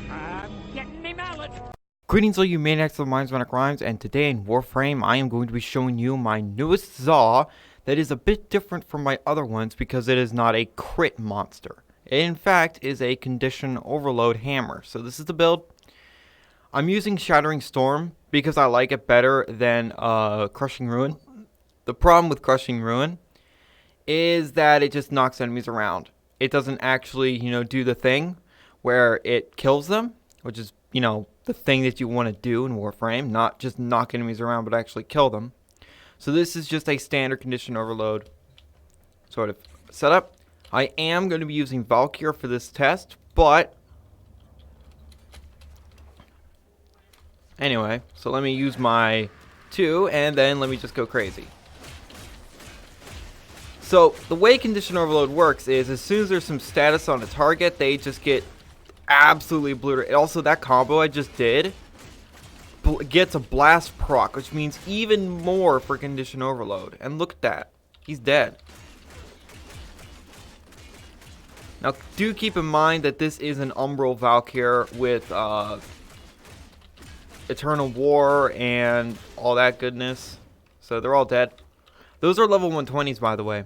I'm getting me mallet. Greetings all you maniacs of minds, Manic rhymes, and today in Warframe I am going to be showing you my newest Zaw that is a bit different from my other ones because it is not a crit monster. It in fact is a condition overload hammer. So this is the build. I'm using Shattering Storm because I like it better than Crushing Ruin. The problem with Crushing Ruin is that it just knocks enemies around. It doesn't actually, do the thing where it kills them, which is, the thing that you want to do in Warframe, not just knock enemies around, but actually kill them. So this is just a standard condition overload sort of setup. I am going to be using Valkyr for this test, but anyway, so let me use my 2, and then let me just go crazy. So, the way Condition Overload works is as soon as there's some status on a target, they just get absolutely obliterated. Also, that combo I just did gets a blast proc, which means even more for Condition Overload. And look at that. He's dead. Now, do keep in mind that this is an Umbral Valkyr with Eternal War and all that goodness. So, they're all dead. Those are level 120s, by the way.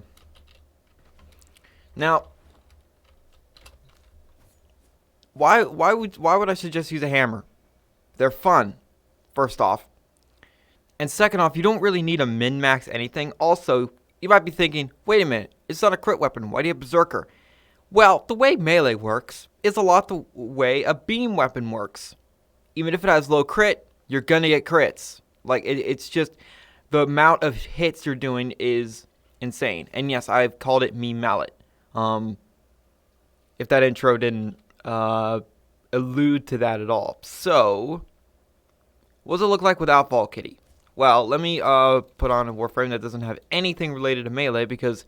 Now, why would I suggest use a hammer? They're fun, first off. And second off, you don't really need a min-max anything. Also, you might be thinking, wait a minute, it's not a crit weapon, why do you have Berserker? Well, the way melee works is a lot the way a beam weapon works. Even if it has low crit, you're gonna get crits. Like, it's just, the amount of hits you're doing is insane. And yes, I've called it Me Mallet. If that intro didn't allude to that at all. So, what does it look like without Vault Kitty? Well, let me put on a Warframe that doesn't have anything related to melee because,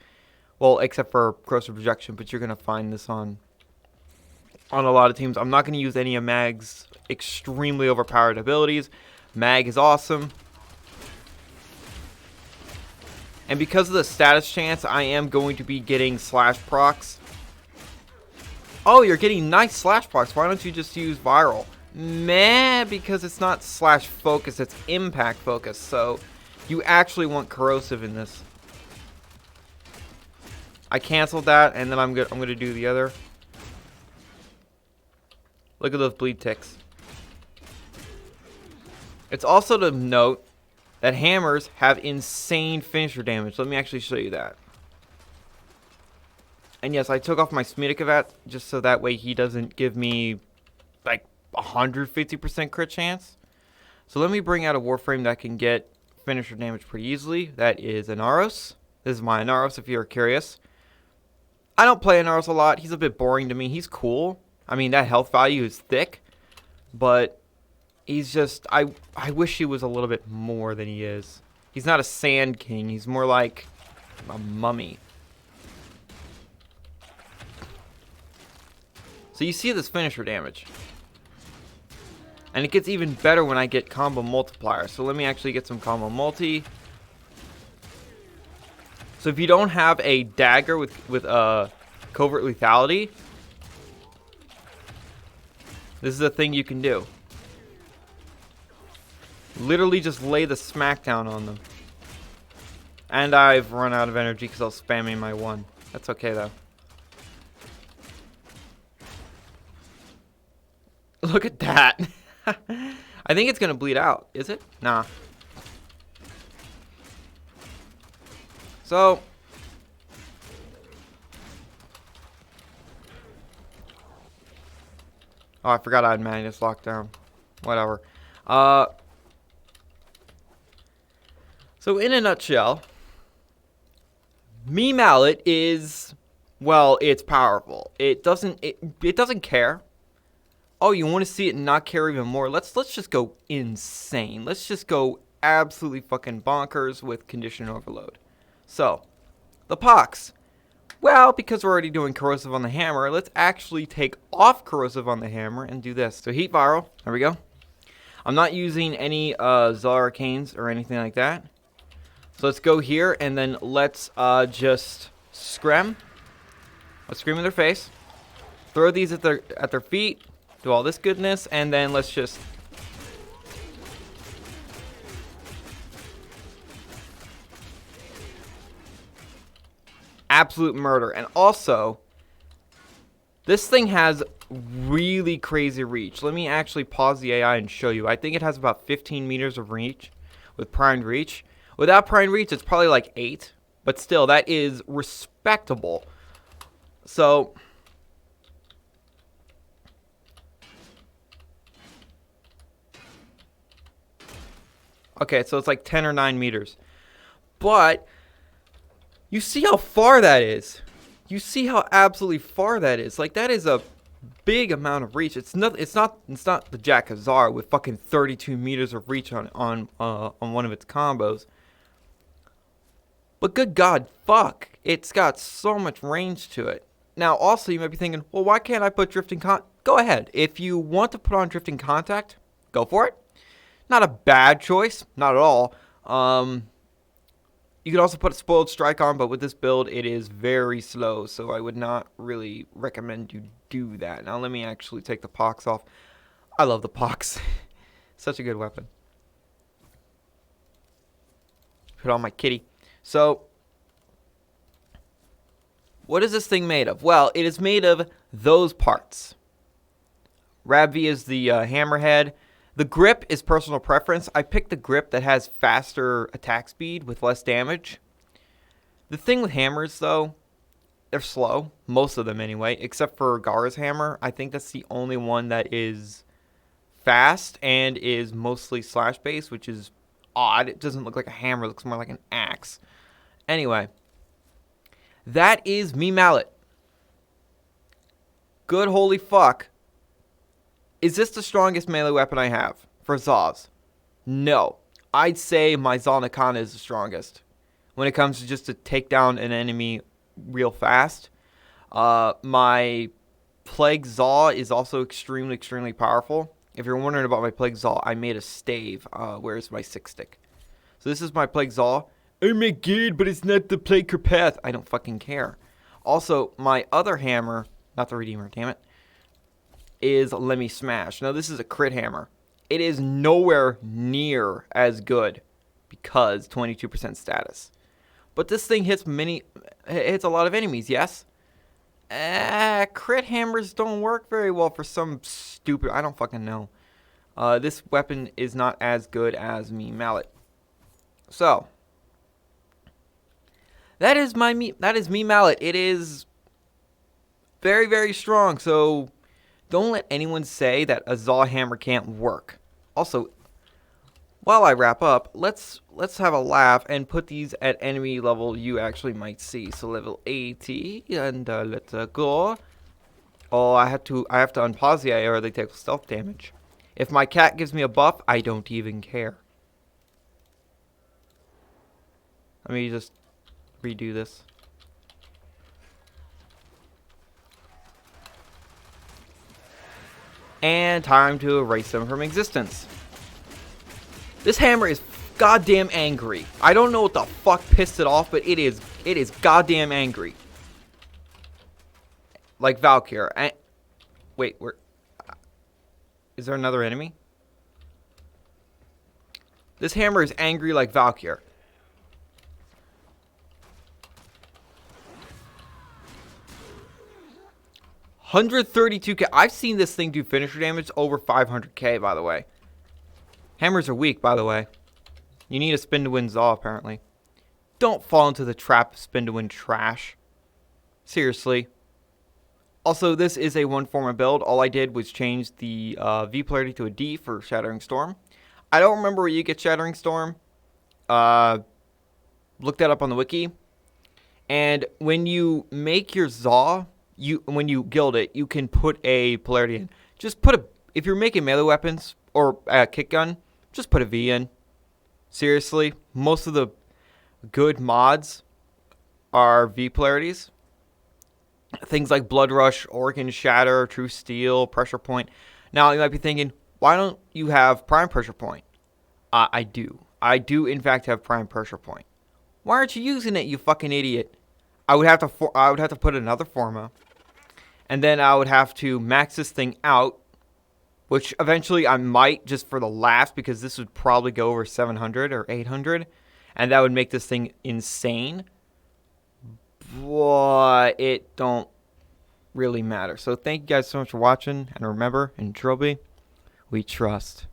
well, except for corrosive projection, but you're going to find this on a lot of teams. I'm not going to use any of Mag's extremely overpowered abilities. Mag is awesome. And because of the status chance, I am going to be getting slash procs. Oh, you're getting nice slash procs. Why don't you just use viral? Meh, because it's not slash focus, it's impact focus. So you actually want corrosive in this. I canceled that, and then I'm gonna do the other. Look at those bleed ticks. It's also to note that hammers have insane finisher damage. Let me actually show you that. And yes, I took off my Smidikavat just so that way he doesn't give me like 150% crit chance. So let me bring out a Warframe that can get finisher damage pretty easily. That is Inaros. This is my Inaros if you're curious. I don't play Inaros a lot. He's a bit boring to me. He's cool. I mean, that health value is thick. But he's just, I wish he was a little bit more than he is. He's not a Sand King. He's more like a mummy. So you see this finisher damage. And it gets even better when I get combo multiplier. So let me actually get some combo multi. So if you don't have a dagger with covert lethality, this is a thing you can do. Literally just lay the smackdown on them. And I've run out of energy because I was spamming my 1. That's okay though. Look at that. I think it's going to bleed out. Is it? Nah. So. Oh, I forgot I had Manic locked down. Whatever. So in a nutshell, Me Mallet is, well, it's powerful. It doesn't care. Oh, you want to see it not care even more? Let's just go insane. Let's just go absolutely fucking bonkers with Condition Overload. So, the pox. Well, because we're already doing corrosive on the hammer, let's actually take off corrosive on the hammer and do this. So heat viral. There we go. I'm not using any Zar Arcanes or anything like that. So let's go here and then let's just scrim. Let's scream in their face. Throw these at their feet. do all this goodness, and then let's just... absolute murder. And also, this thing has really crazy reach. Let me actually pause the AI and show you. I think it has about 15 meters of reach with primed reach. Without primed reach, it's probably like 8. But still, that is respectable. So... okay, so it's like 10 or 9 meters. But you see how far that is. You see how absolutely far that is. Like, that is a big amount of reach. It's not the Jack Hazard with fucking 32 meters of reach on one of its combos. But good God, fuck. It's got so much range to it. Now, also, you might be thinking, well, why can't I put drifting go ahead. If you want to put on drifting contact, go for it. Not a bad choice. Not at all. You could also put a spoiled strike on, but with this build, it is very slow. So I would not really recommend you do that. Now, let me actually take the pox off. I love the pox. Such a good weapon. Put on my kitty. So, what is this thing made of? Well, it is made of those parts. Rabv is the hammerhead. The grip is personal preference. I picked the grip that has faster attack speed with less damage. The thing with hammers, though, they're slow. Most of them, anyway, except for Gara's hammer. I think that's the only one that is fast and is mostly slash-based, which is odd. It doesn't look like a hammer. It looks more like an axe. Anyway, that is Me Mallet. Good holy fuck. Is this the strongest melee weapon I have for Zaws? No. I'd say my Zalnakana is the strongest when it comes to just to take down an enemy real fast. My Plague Zaw is also extremely powerful. If you're wondering about my Plague Zaw, I made a stave. Where's my 6-stick? So this is my Plague Zaw. Oh my god, but it's not the Plague Carpath. I don't fucking care. Also, my other hammer, not the Redeemer, damn it, is Let Me Smash. Now, this is a crit hammer. It is nowhere near as good because 22% status. But this thing hits a lot of enemies, yes? Crit hammers don't work very well for some stupid... I don't fucking know. This weapon is not as good as Me Mallet. So, that is Me Mallet. It is very strong, so... don't let anyone say that a Zaw hammer can't work. Also, while I wrap up, let's have a laugh and put these at enemy level you actually might see. So level 80, and let's go. Oh, I have to unpause the AI or they take stealth damage. If my cat gives me a buff, I don't even care. Let me just redo this. And time to erase them from existence. This hammer is goddamn angry. I don't know what the fuck pissed it off, but it is goddamn angry. Like Valkyr. Wait, is there another enemy? This hammer is angry like Valkyr. $132k. I've seen this thing do finisher damage over 500k, by the way. Hammers are weak, by the way. You need a spin to win Zaw, apparently. Don't fall into the trap of spin to win trash. Seriously. Also, this is a one-former build. All I did was change the V polarity to a D for Shattering Storm. I don't remember where you get Shattering Storm. Look that up on the wiki. And when you make your Zaw... when you guild it, you can put a polarity in. Just put if you're making melee weapons or a kick gun, just put a V in. Seriously, most of the good mods are V polarities. Things like Blood Rush, Organ Shatter, True Steel, Pressure Point. Now, you might be thinking, why don't you have Prime Pressure Point? I do. I do, in fact, have Prime Pressure Point. Why aren't you using it, you fucking idiot? I would have to put another Forma. And then I would have to max this thing out which eventually I might just for the laughs, because this would probably go over 700 or 800, and that would make this thing insane. But it don't really matter. So thank you guys so much for watching, and remember, in Trilby, we trust.